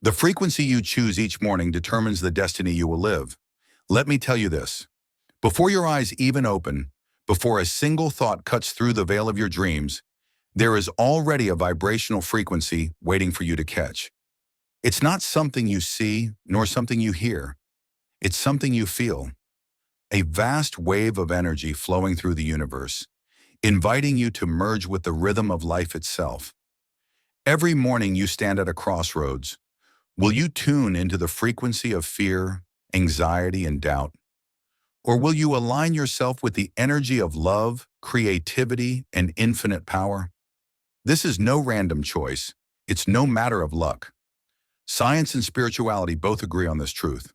The frequency you choose each morning determines the destiny you will live. Let me tell you this. Before your eyes even open, before a single thought cuts through the veil of your dreams, there is already a vibrational frequency waiting for you to catch. It's not something you see, nor something you hear. It's something you feel. A vast wave of energy flowing through the universe, inviting you to merge with the rhythm of life itself. Every morning you stand at a crossroads. Will you tune into the frequency of fear, anxiety, and doubt? Or will you align yourself with the energy of love, creativity, and infinite power? This is no random choice. It's no matter of luck. Science and spirituality both agree on this truth.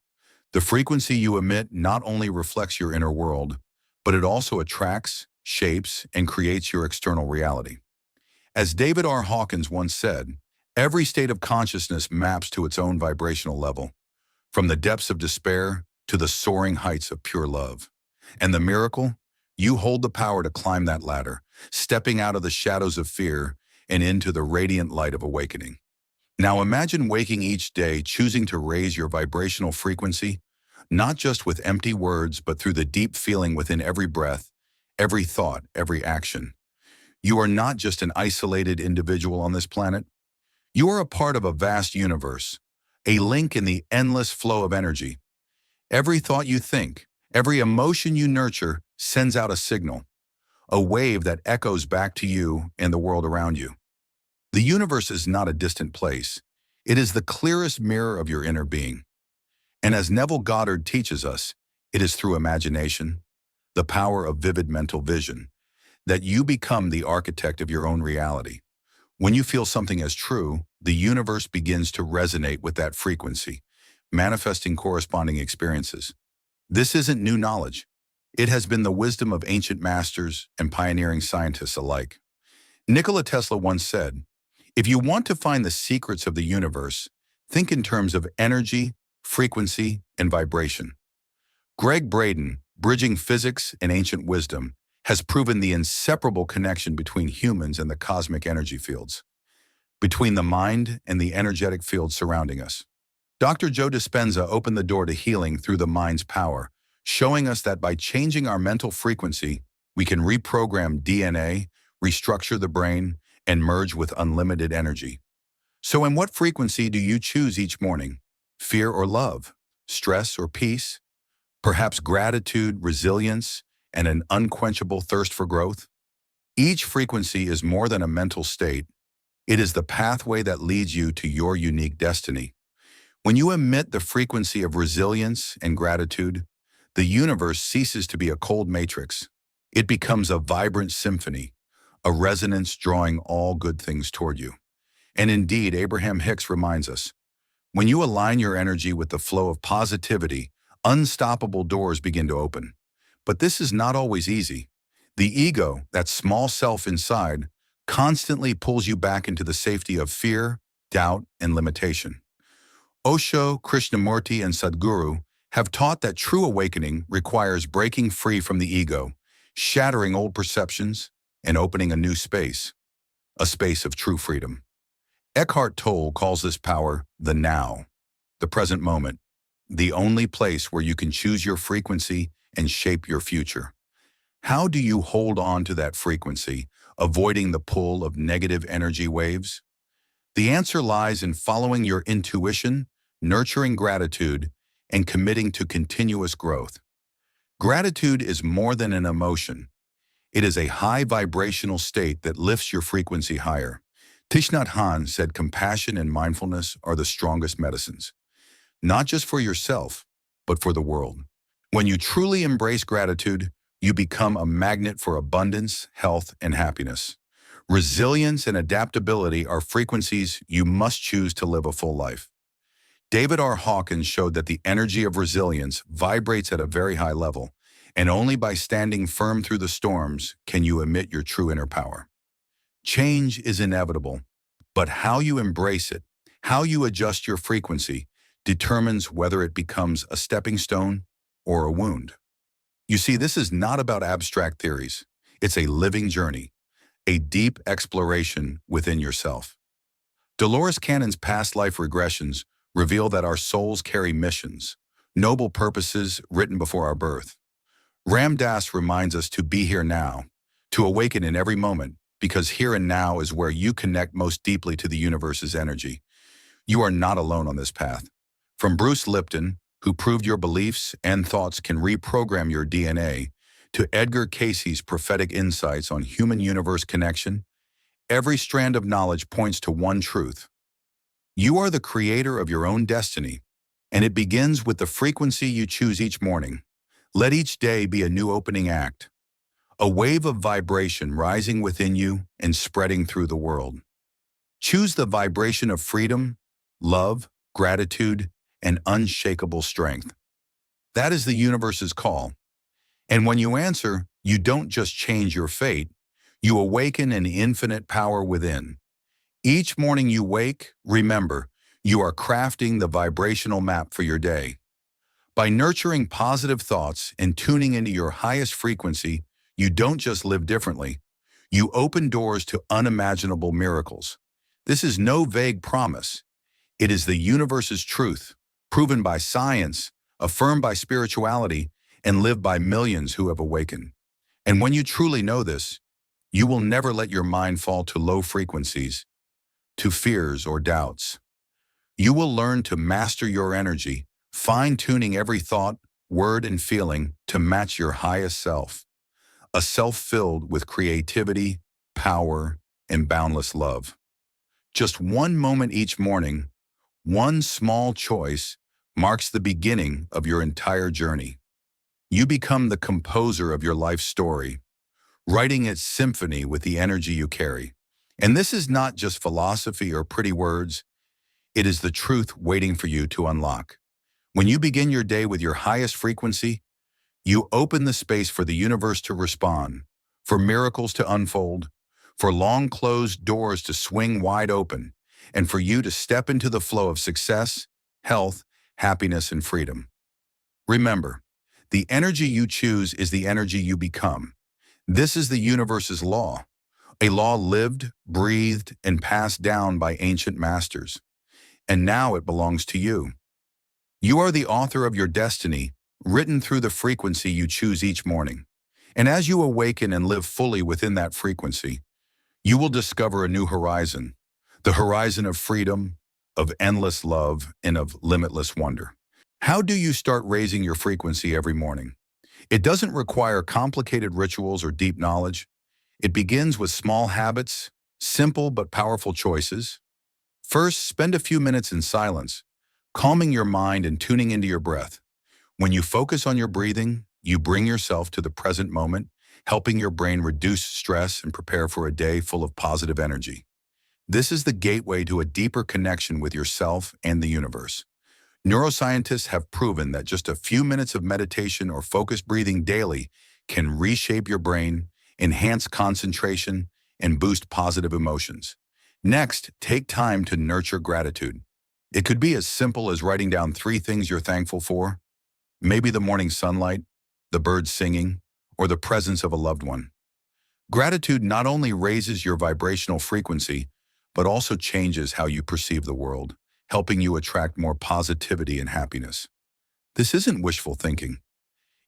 The frequency you emit not only reflects your inner world, but it also attracts, shapes, and creates your external reality. As David R. Hawkins once said, every state of consciousness maps to its own vibrational level, from the depths of despair to the soaring heights of pure love. And the miracle? You hold the power to climb that ladder, stepping out of the shadows of fear and into the radiant light of awakening. Now imagine waking each day choosing to raise your vibrational frequency, not just with empty words, but through the deep feeling within every breath, every thought, every action. You are not just an isolated individual on this planet. You are a part of a vast universe, a link in the endless flow of energy. Every thought you think, every emotion you nurture sends out a signal, a wave that echoes back to you and the world around you. The universe is not a distant place. It is the clearest mirror of your inner being. And as Neville Goddard teaches us, it is through imagination, the power of vivid mental vision, that you become the architect of your own reality. When you feel something as true, the universe begins to resonate with that frequency, manifesting corresponding experiences. This isn't new knowledge. It has been the wisdom of ancient masters and pioneering scientists alike. Nikola Tesla once said, "If you want to find the secrets of the universe, think in terms of energy, frequency, and vibration." Greg Braden, bridging physics and ancient wisdom, has proven the inseparable connection between humans and the cosmic energy fields, between the mind and the energetic fields surrounding us. Dr. Joe Dispenza opened the door to healing through the mind's power, showing us that by changing our mental frequency, we can reprogram DNA, restructure the brain, and merge with unlimited energy. So in what frequency do you choose each morning? Fear or love? Stress or peace? Perhaps gratitude, resilience, and an unquenchable thirst for growth? Each frequency is more than a mental state. It is the pathway that leads you to your unique destiny. When you emit the frequency of resilience and gratitude, the universe ceases to be a cold matrix. It becomes a vibrant symphony, a resonance drawing all good things toward you. And indeed, Abraham Hicks reminds us, when you align your energy with the flow of positivity, unstoppable doors begin to open. But this is not always easy. The ego, that small self inside, constantly pulls you back into the safety of fear, doubt, and limitation. Osho, Krishnamurti, and Sadhguru have taught that true awakening requires breaking free from the ego, shattering old perceptions, and opening a new space, a space of true freedom. Eckhart Tolle calls this power the now, the present moment, the only place where you can choose your frequency and shape your future. How do you hold on to that frequency, avoiding the pull of negative energy waves? The answer lies in following your intuition, nurturing gratitude, and committing to continuous growth. Gratitude is more than an emotion. It is a high vibrational state that lifts your frequency higher. Thich Nhat Hanh said compassion and mindfulness are the strongest medicines, not just for yourself, but for the world. When you truly embrace gratitude, you become a magnet for abundance, health, and happiness. Resilience and adaptability are frequencies you must choose to live a full life. David R. Hawkins showed that the energy of resilience vibrates at a very high level, and only by standing firm through the storms can you emit your true inner power. Change is inevitable, but how you embrace it, how you adjust your frequency, determines whether it becomes a stepping stone or a wound. You see, this is not about abstract theories. It's a living journey, a deep exploration within yourself. Dolores Cannon's past life regressions reveal that our souls carry missions, noble purposes written before our birth. Ram Dass reminds us to be here now, to awaken in every moment, because here and now is where you connect most deeply to the universe's energy. You are not alone on this path. From Bruce Lipton, who proved your beliefs and thoughts can reprogram your DNA, to Edgar Cayce's prophetic insights on human-universe connection, every strand of knowledge points to one truth. You are the creator of your own destiny, and it begins with the frequency you choose each morning. Let each day be a new opening act, a wave of vibration rising within you and spreading through the world. Choose the vibration of freedom, love, gratitude, and unshakable strength. That is the universe's call. And when you answer, you don't just change your fate, you awaken an infinite power within. Each morning you wake, remember, you are crafting the vibrational map for your day. By nurturing positive thoughts and tuning into your highest frequency, you don't just live differently, you open doors to unimaginable miracles. This is no vague promise. It is the universe's truth, proven by science, affirmed by spirituality, and lived by millions who have awakened. And when you truly know this, you will never let your mind fall to low frequencies, to fears or doubts. You will learn to master your energy, fine-tuning every thought, word, and feeling to match your highest self. A self filled with creativity, power, and boundless love. Just one moment each morning, one small choice, marks the beginning of your entire journey. You become the composer of your life story, writing its symphony with the energy you carry. And this is not just philosophy or pretty words, it is the truth waiting for you to unlock. When you begin your day with your highest frequency, you open the space for the universe to respond, for miracles to unfold, for long closed doors to swing wide open, and for you to step into the flow of success, health, happiness, and freedom. Remember, the energy you choose is the energy you become. This is the universe's law, a law lived, breathed, and passed down by ancient masters. And now it belongs to you. You are the author of your destiny, written through the frequency you choose each morning. And as you awaken and live fully within that frequency, you will discover a new horizon, the horizon of freedom, of endless love, and of limitless wonder. How do you start raising your frequency every morning? It doesn't require complicated rituals or deep knowledge. It begins with small habits, simple but powerful choices. First, spend a few minutes in silence, calming your mind and tuning into your breath. When you focus on your breathing, you bring yourself to the present moment, helping your brain reduce stress and prepare for a day full of positive energy. This is the gateway to a deeper connection with yourself and the universe. Neuroscientists have proven that just a few minutes of meditation or focused breathing daily can reshape your brain, enhance concentration, and boost positive emotions. Next, take time to nurture gratitude. It could be as simple as writing down 3 things you're thankful for, maybe the morning sunlight, the birds singing, or the presence of a loved one. Gratitude not only raises your vibrational frequency, but also changes how you perceive the world, helping you attract more positivity and happiness. This isn't wishful thinking.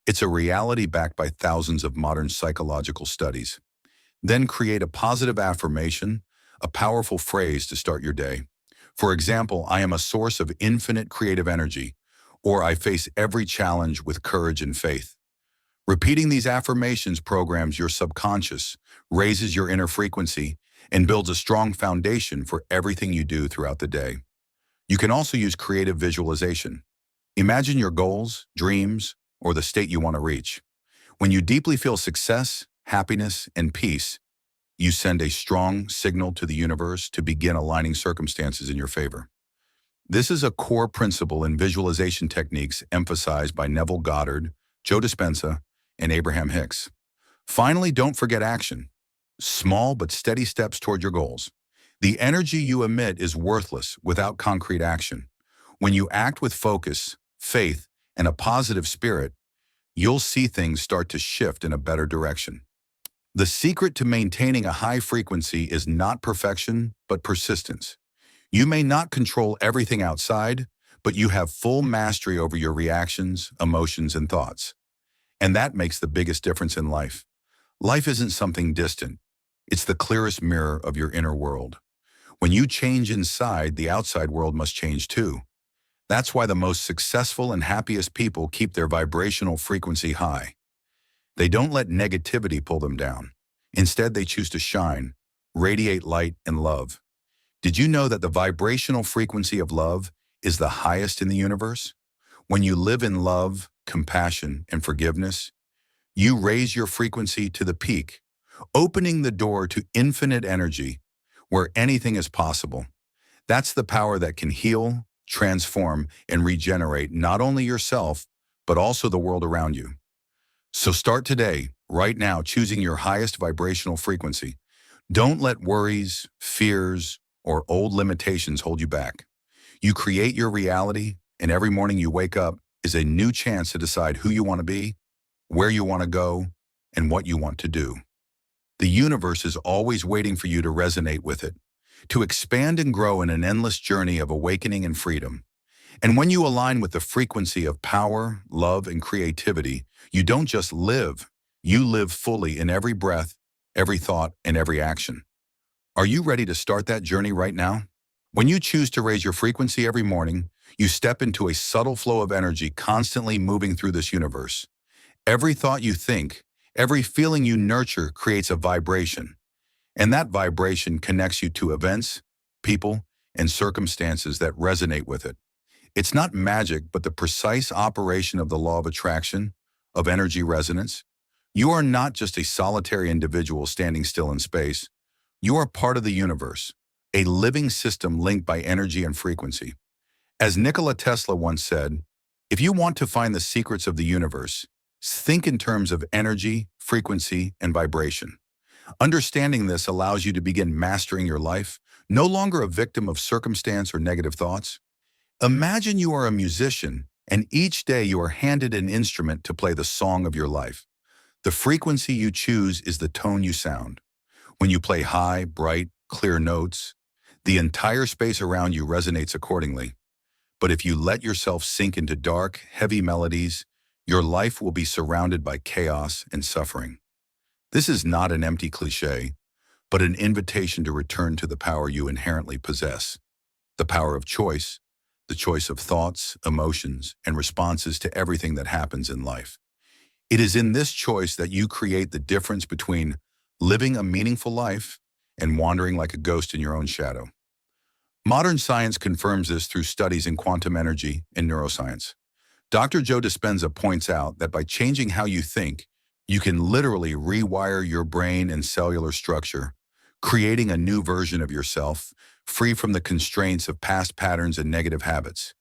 It's a reality backed by thousands of modern psychological studies. Then create a positive affirmation, a powerful phrase to start your day. For example, I am a source of infinite creative energy, or I face every challenge with courage and faith. Repeating these affirmations programs your subconscious, raises your inner frequency, and builds a strong foundation for everything you do throughout the day. You can also use creative visualization. Imagine your goals, dreams, or the state you want to reach. When you deeply feel success, happiness, and peace, you send a strong signal to the universe to begin aligning circumstances in your favor. This is a core principle in visualization techniques emphasized by Neville Goddard, Joe Dispenza, and Abraham Hicks. Finally, don't forget action. Small but steady steps toward your goals. The energy you emit is worthless without concrete action. When you act with focus, faith, and a positive spirit, you'll see things start to shift in a better direction. The secret to maintaining a high frequency is not perfection, but persistence. You may not control everything outside, but you have full mastery over your reactions, emotions, and thoughts. And that makes the biggest difference in life. Life isn't something distant. It's the clearest mirror of your inner world. When you change inside, the outside world must change too. That's why the most successful and happiest people keep their vibrational frequency high. They don't let negativity pull them down. Instead, they choose to shine, radiate light and love. Did you know that the vibrational frequency of love is the highest in the universe? When you live in love, compassion, and forgiveness, you raise your frequency to the peak, opening the door to infinite energy where anything is possible. That's the power that can heal, transform, and regenerate not only yourself, but also the world around you. So start today, right now, choosing your highest vibrational frequency. Don't let worries, fears, or old limitations hold you back. You create your reality, and every morning you wake up is a new chance to decide who you want to be, where you want to go, and what you want to do. The universe is always waiting for you to resonate with it, to expand and grow in an endless journey of awakening and freedom. And when you align with the frequency of power, love, and creativity, you don't just live, you live fully in every breath, every thought, and every action. Are you ready to start that journey right now? When you choose to raise your frequency every morning, you step into a subtle flow of energy constantly moving through this universe. Every thought you think, every feeling you nurture creates a vibration, and that vibration connects you to events, people, and circumstances that resonate with it. It's not magic, but the precise operation of the law of attraction, of energy resonance. You are not just a solitary individual standing still in space. You are part of the universe, a living system linked by energy and frequency. As Nikola Tesla once said, if you want to find the secrets of the universe, think in terms of energy, frequency, and vibration. Understanding this allows you to begin mastering your life, no longer a victim of circumstance or negative thoughts. Imagine you are a musician, and each day you are handed an instrument to play the song of your life. The frequency you choose is the tone you sound. When you play high, bright, clear notes, the entire space around you resonates accordingly. But if you let yourself sink into dark, heavy melodies, your life will be surrounded by chaos and suffering. This is not an empty cliche, but an invitation to return to the power you inherently possess. The power of choice, the choice of thoughts, emotions, and responses to everything that happens in life. It is in this choice that you create the difference between living a meaningful life and wandering like a ghost in your own shadow. Modern science confirms this through studies in quantum energy and neuroscience. Dr. Joe Dispenza points out that by changing how you think, you can literally rewire your brain and cellular structure, creating a new version of yourself, free from the constraints of past patterns and negative habits.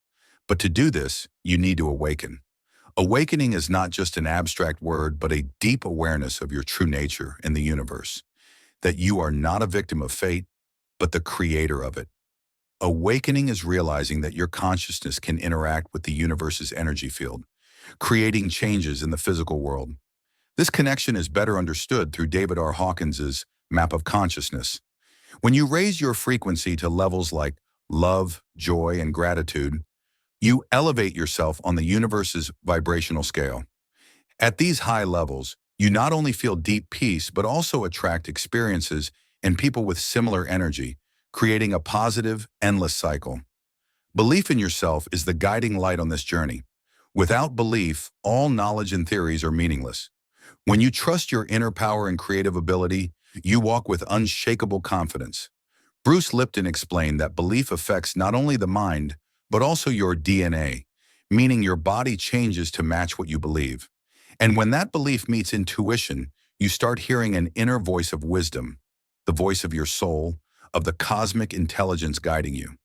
But to do this, you need to awaken. Awakening is not just an abstract word, but a deep awareness of your true nature in the universe, that you are not a victim of fate, but the creator of it. Awakening is realizing that your consciousness can interact with the universe's energy field, creating changes in the physical world. This connection is better understood through David R. Hawkins's map of consciousness. When you raise your frequency to levels like love, joy, and gratitude, you elevate yourself on the universe's vibrational scale. At these high levels, you not only feel deep peace, but also attract experiences and people with similar energy, creating a positive, endless cycle. Belief in yourself is the guiding light on this journey. Without belief, all knowledge and theories are meaningless. When you trust your inner power and creative ability, you walk with unshakable confidence. Bruce Lipton explained that belief affects not only the mind, but also your DNA, meaning your body changes to match what you believe. And when that belief meets intuition, you start hearing an inner voice of wisdom, the voice of your soul, of the cosmic intelligence guiding you.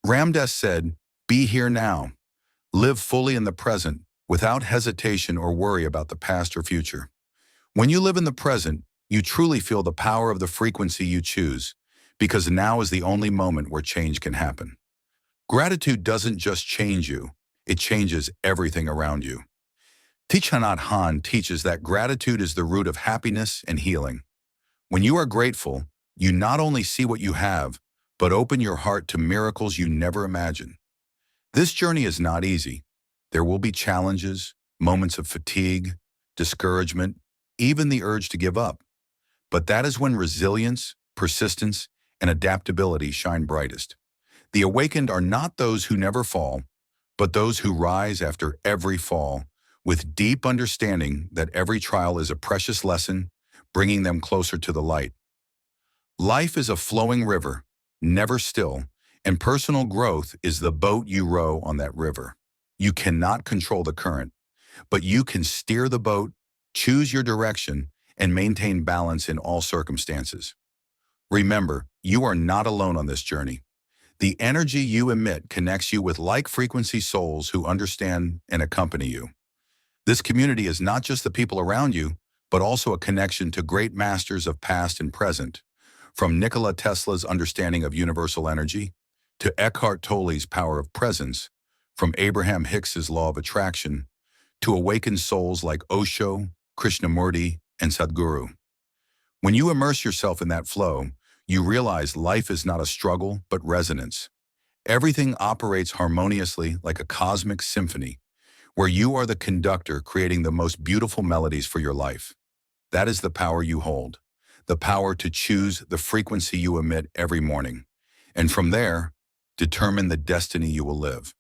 Ram Dass said, "Be here now. Live fully in the present, without hesitation or worry about the past or future." When you live in the present, you truly feel the power of the frequency you choose, because now is the only moment where change can happen. Gratitude doesn't just change you, it changes everything around you. Thich Nhat Hanh teaches that gratitude is the root of happiness and healing. When you are grateful, you not only see what you have, but open your heart to miracles you never imagined. This journey is not easy. There will be challenges, moments of fatigue, discouragement, even the urge to give up. But that is when resilience, persistence, and adaptability shine brightest. The awakened are not those who never fall, but those who rise after every fall, with deep understanding that every trial is a precious lesson, bringing them closer to the light. Life is a flowing river, never still, and personal growth is the boat you row on that river. You cannot control the current, but you can steer the boat, choose your direction, and maintain balance in all circumstances. Remember, you are not alone on this journey. The energy you emit connects you with like-frequency souls who understand and accompany you. This community is not just the people around you, but also a connection to great masters of past and present, from Nikola Tesla's understanding of universal energy, to Eckhart Tolle's power of presence, from Abraham Hicks's law of attraction, to awakened souls like Osho, Krishnamurti, and Sadhguru. When you immerse yourself in that flow, you realize life is not a struggle, but resonance. Everything operates harmoniously like a cosmic symphony, where you are the conductor creating the most beautiful melodies for your life. That is the power you hold, the power to choose the frequency you emit every morning. And from there, determine the destiny you will live.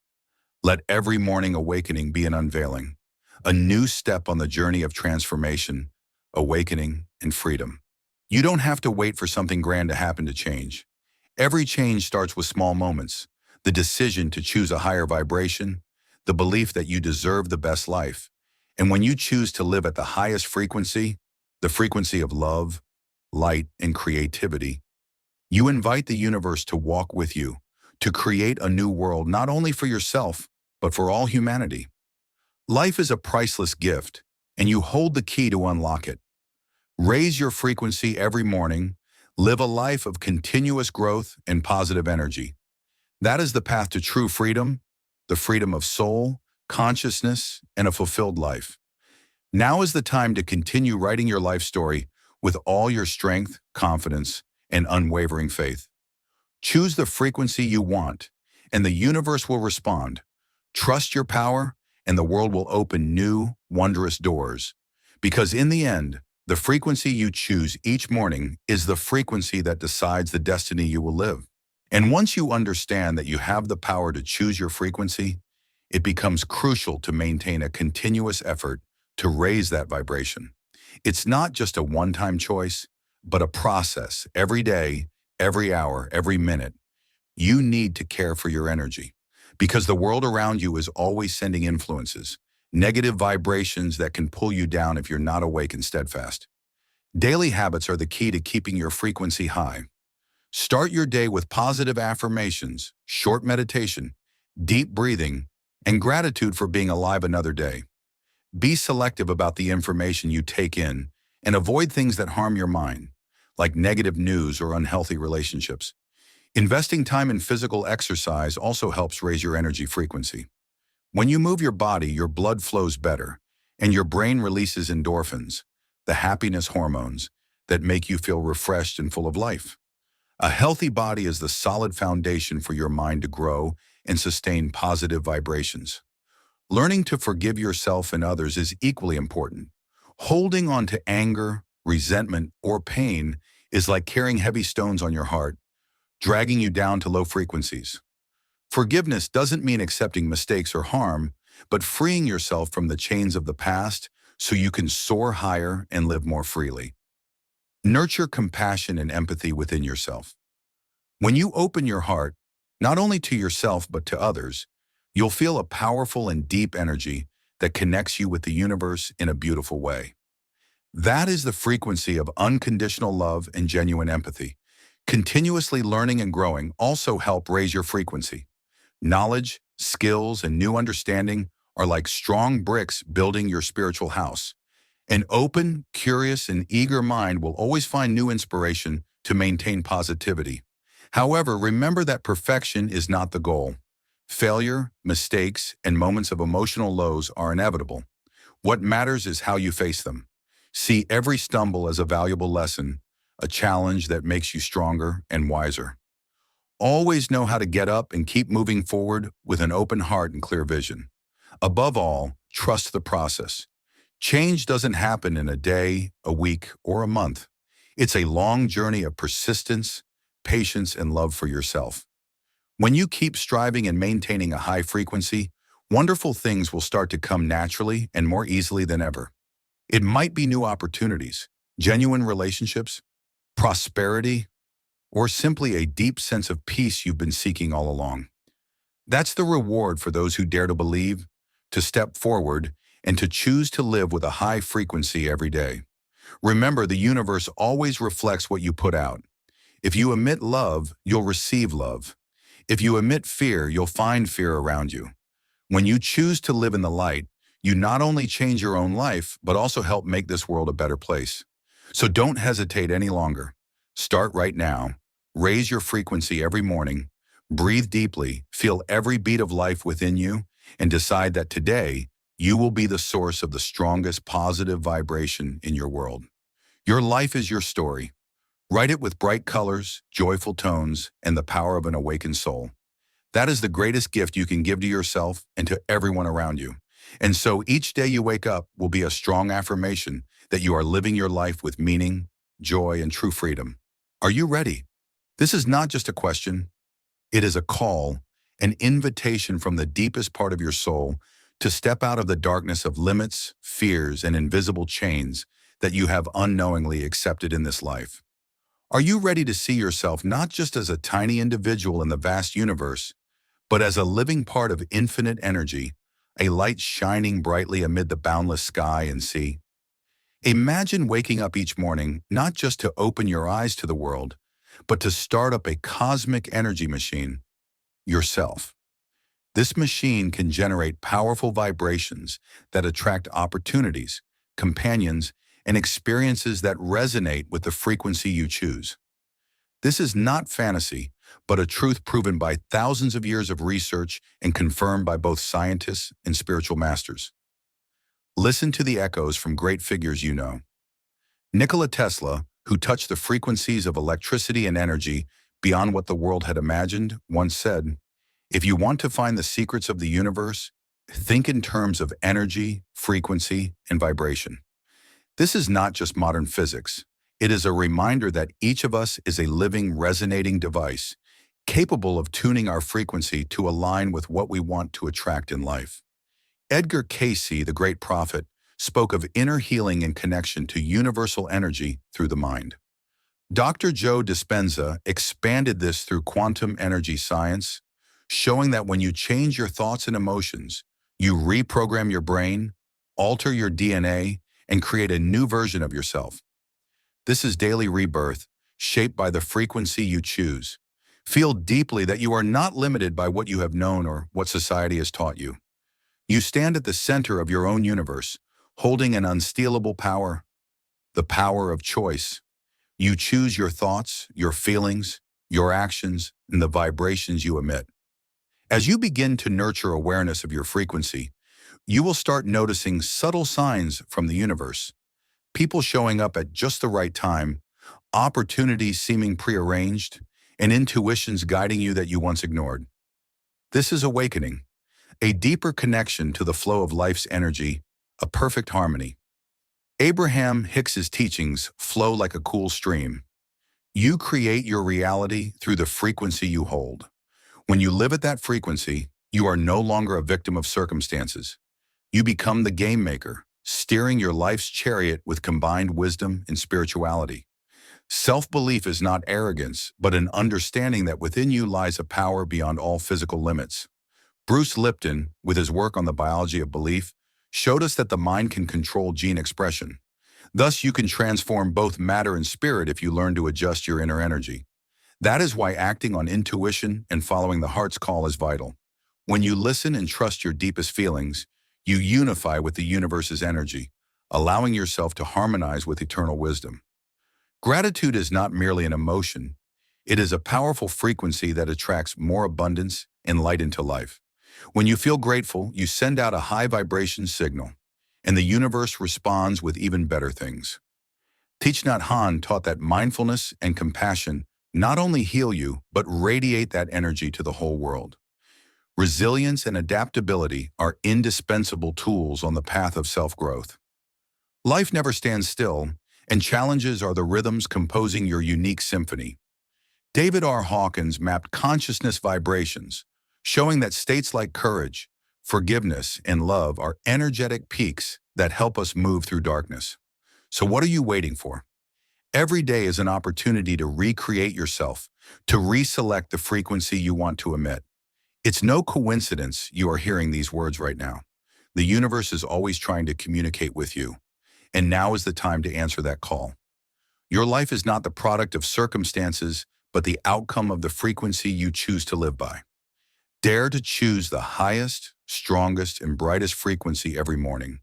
Let every morning awakening be an unveiling, a new step on the journey of transformation, awakening, and freedom. You don't have to wait for something grand to happen to change. Every change starts with small moments, the decision to choose a higher vibration, the belief that you deserve the best life. And when you choose to live at the highest frequency, the frequency of love, light, and creativity, you invite the universe to walk with you, to create a new world not only for yourself, but for all humanity. Life is a priceless gift, and you hold the key to unlock it. Raise your frequency every morning, live a life of continuous growth and positive energy. That is the path to true freedom, the freedom of soul, consciousness, and a fulfilled life. Now is the time to continue writing your life story with all your strength, confidence, and unwavering faith. Choose the frequency you want, and the universe will respond. Trust your power, and the world will open new, wondrous doors. Because in the end, the frequency you choose each morning is the frequency that decides the destiny you will live. And once you understand that you have the power to choose your frequency, it becomes crucial to maintain a continuous effort to raise that vibration. It's not just a one-time choice, but a process every day, every hour, every minute. You need to care for your energy because the world around you is always sending influences, negative vibrations that can pull you down if you're not awake and steadfast. Daily habits are the key to keeping your frequency high. Start your day with positive affirmations, short meditation, deep breathing, and gratitude for being alive another day. Be selective about the information you take in and avoid things that harm your mind, like negative news or unhealthy relationships. Investing time in physical exercise also helps raise your energy frequency. When you move your body, your blood flows better, and your brain releases endorphins, the happiness hormones that make you feel refreshed and full of life. A healthy body is the solid foundation for your mind to grow and sustain positive vibrations. Learning to forgive yourself and others is equally important. Holding on to anger, resentment, or pain is like carrying heavy stones on your heart, dragging you down to low frequencies. Forgiveness doesn't mean accepting mistakes or harm, but freeing yourself from the chains of the past so you can soar higher and live more freely. Nurture compassion and empathy within yourself. When you open your heart, not only to yourself but to others, you'll feel a powerful and deep energy that connects you with the universe in a beautiful way. That is the frequency of unconditional love and genuine empathy. Continuously learning and growing also help raise your frequency. Knowledge, skills, and new understanding are like strong bricks building your spiritual house. An open, curious, and eager mind will always find new inspiration to maintain positivity. However, remember that perfection is not the goal. Failure, mistakes, and moments of emotional lows are inevitable. What matters is how you face them. See every stumble as a valuable lesson, a challenge that makes you stronger and wiser. Always know how to get up and keep moving forward with an open heart and clear vision. Above all, trust the process. Change doesn't happen in a day, a week, or a month. It's a long journey of persistence, patience, and love for yourself. When you keep striving and maintaining a high frequency, wonderful things will start to come naturally and more easily than ever. It might be new opportunities, genuine relationships, prosperity, or simply a deep sense of peace you've been seeking all along. That's the reward for those who dare to believe, to step forward, and to choose to live with a high frequency every day. Remember, the universe always reflects what you put out. If you emit love, you'll receive love. If you emit fear, you'll find fear around you. When you choose to live in the light, you not only change your own life, but also help make this world a better place. So don't hesitate any longer. Start right now. Raise your frequency every morning. Breathe deeply, feel every beat of life within you, and decide that today, you will be the source of the strongest positive vibration in your world. Your life is your story. Write it with bright colors, joyful tones, and the power of an awakened soul. That is the greatest gift you can give to yourself and to everyone around you. And so each day you wake up will be a strong affirmation that you are living your life with meaning, joy, and true freedom. Are you ready? This is not just a question. It is a call, an invitation from the deepest part of your soul to step out of the darkness of limits, fears, and invisible chains that you have unknowingly accepted in this life. Are you ready to see yourself not just as a tiny individual in the vast universe, but as a living part of infinite energy, a light shining brightly amid the boundless sky and sea? Imagine waking up each morning not just to open your eyes to the world, but to start up a cosmic energy machine, yourself. This machine can generate powerful vibrations that attract opportunities, companions, and experiences that resonate with the frequency you choose. This is not fantasy, but a truth proven by thousands of years of research and confirmed by both scientists and spiritual masters. Listen to the echoes from great figures you know. Nikola Tesla, who touched the frequencies of electricity and energy beyond what the world had imagined, once said, "If you want to find the secrets of the universe, think in terms of energy, frequency, and vibration." This is not just modern physics. It is a reminder that each of us is a living, resonating device, capable of tuning our frequency to align with what we want to attract in life. Edgar Cayce, the great prophet, spoke of inner healing and connection to universal energy through the mind. Dr. Joe Dispenza expanded this through quantum energy science, showing that when you change your thoughts and emotions, you reprogram your brain, alter your DNA, and create a new version of yourself. This is daily rebirth, shaped by the frequency you choose. Feel deeply that you are not limited by what you have known or what society has taught you. You stand at the center of your own universe, holding an unstealable power, the power of choice. You choose your thoughts, your feelings, your actions, and the vibrations you emit. As you begin to nurture awareness of your frequency, you will start noticing subtle signs from the universe. People showing up at just the right time, opportunities seeming prearranged, and intuitions guiding you that you once ignored. This is awakening, a deeper connection to the flow of life's energy, a perfect harmony. Abraham Hicks's teachings flow like a cool stream. You create your reality through the frequency you hold. When you live at that frequency, you are no longer a victim of circumstances. You become the game maker, steering your life's chariot with combined wisdom and spirituality. Self-belief is not arrogance, but an understanding that within you lies a power beyond all physical limits. Bruce Lipton, with his work on the biology of belief, showed us that the mind can control gene expression. Thus, you can transform both matter and spirit if you learn to adjust your inner energy. That is why acting on intuition and following the heart's call is vital. When you listen and trust your deepest feelings, you unify with the universe's energy, allowing yourself to harmonize with eternal wisdom. Gratitude is not merely an emotion. It is a powerful frequency that attracts more abundance and light into life. When you feel grateful, you send out a high vibration signal, and the universe responds with even better things. Thich Nhat Hanh taught that mindfulness and compassion not only heal you, but radiate that energy to the whole world. Resilience and adaptability are indispensable tools on the path of self-growth. Life never stands still, and challenges are the rhythms composing your unique symphony. David R. Hawkins mapped consciousness vibrations, showing that states like courage, forgiveness, and love are energetic peaks that help us move through darkness. So what are you waiting for? Every day is an opportunity to recreate yourself, to reselect the frequency you want to emit. It's no coincidence you are hearing these words right now. The universe is always trying to communicate with you, and now is the time to answer that call. Your life is not the product of circumstances, but the outcome of the frequency you choose to live by. Dare to choose the highest, strongest, and brightest frequency every morning.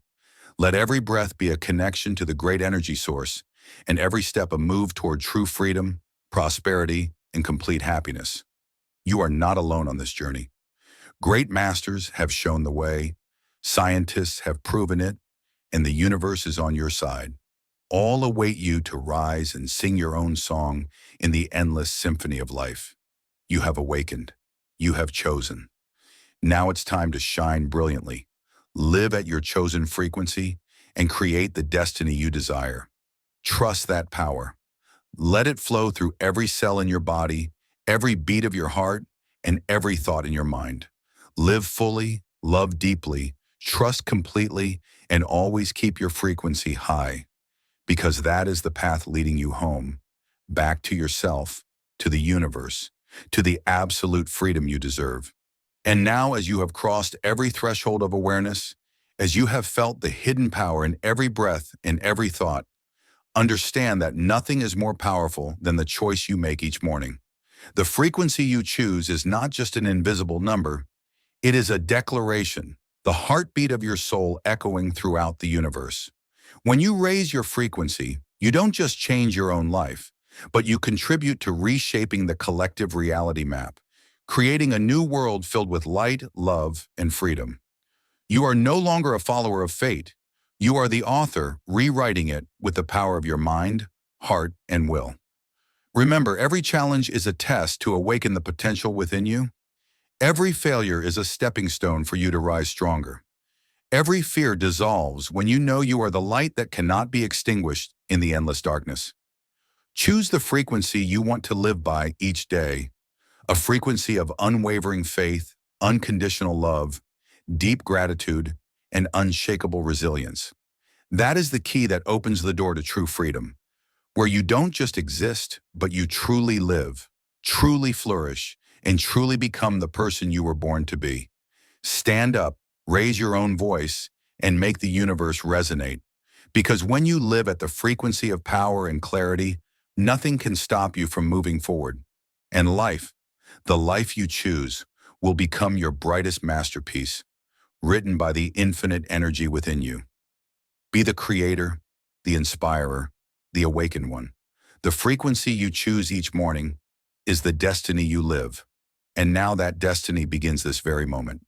Let every breath be a connection to the great energy source, and every step a move toward true freedom, prosperity, and complete happiness. You are not alone on this journey. Great masters have shown the way, scientists have proven it, and the universe is on your side. All await you to rise and sing your own song in the endless symphony of life. You have awakened. You have chosen. Now it's time to shine brilliantly. Live at your chosen frequency and create the destiny you desire. Trust that power. Let it flow through every cell in your body, every beat of your heart, and every thought in your mind. Live fully, love deeply, trust completely, and always keep your frequency high, because that is the path leading you home, back to yourself, to the universe, to the absolute freedom you deserve. And now, as you have crossed every threshold of awareness, as you have felt the hidden power in every breath and every thought, understand that nothing is more powerful than the choice you make each morning. The frequency you choose is not just an invisible number, it is a declaration, the heartbeat of your soul echoing throughout the universe. When you raise your frequency, you don't just change your own life, but you contribute to reshaping the collective reality map, creating a new world filled with light, love, and freedom. You are no longer a follower of fate. You are the author, rewriting it with the power of your mind, heart, and will. Remember, every challenge is a test to awaken the potential within you. Every failure is a stepping stone for you to rise stronger. Every fear dissolves when you know you are the light that cannot be extinguished in the endless darkness. Choose the frequency you want to live by each day, a frequency of unwavering faith, unconditional love, deep gratitude, and unshakable resilience. That is the key that opens the door to true freedom, where you don't just exist, but you truly live, truly flourish, and truly become the person you were born to be. Stand up, raise your own voice, and make the universe resonate. Because when you live at the frequency of power and clarity, nothing can stop you from moving forward. And life, the life you choose, will become your brightest masterpiece, written by the infinite energy within you. Be the creator, the inspirer, the awakened one. The frequency you choose each morning is the destiny you live. And now that destiny begins this very moment.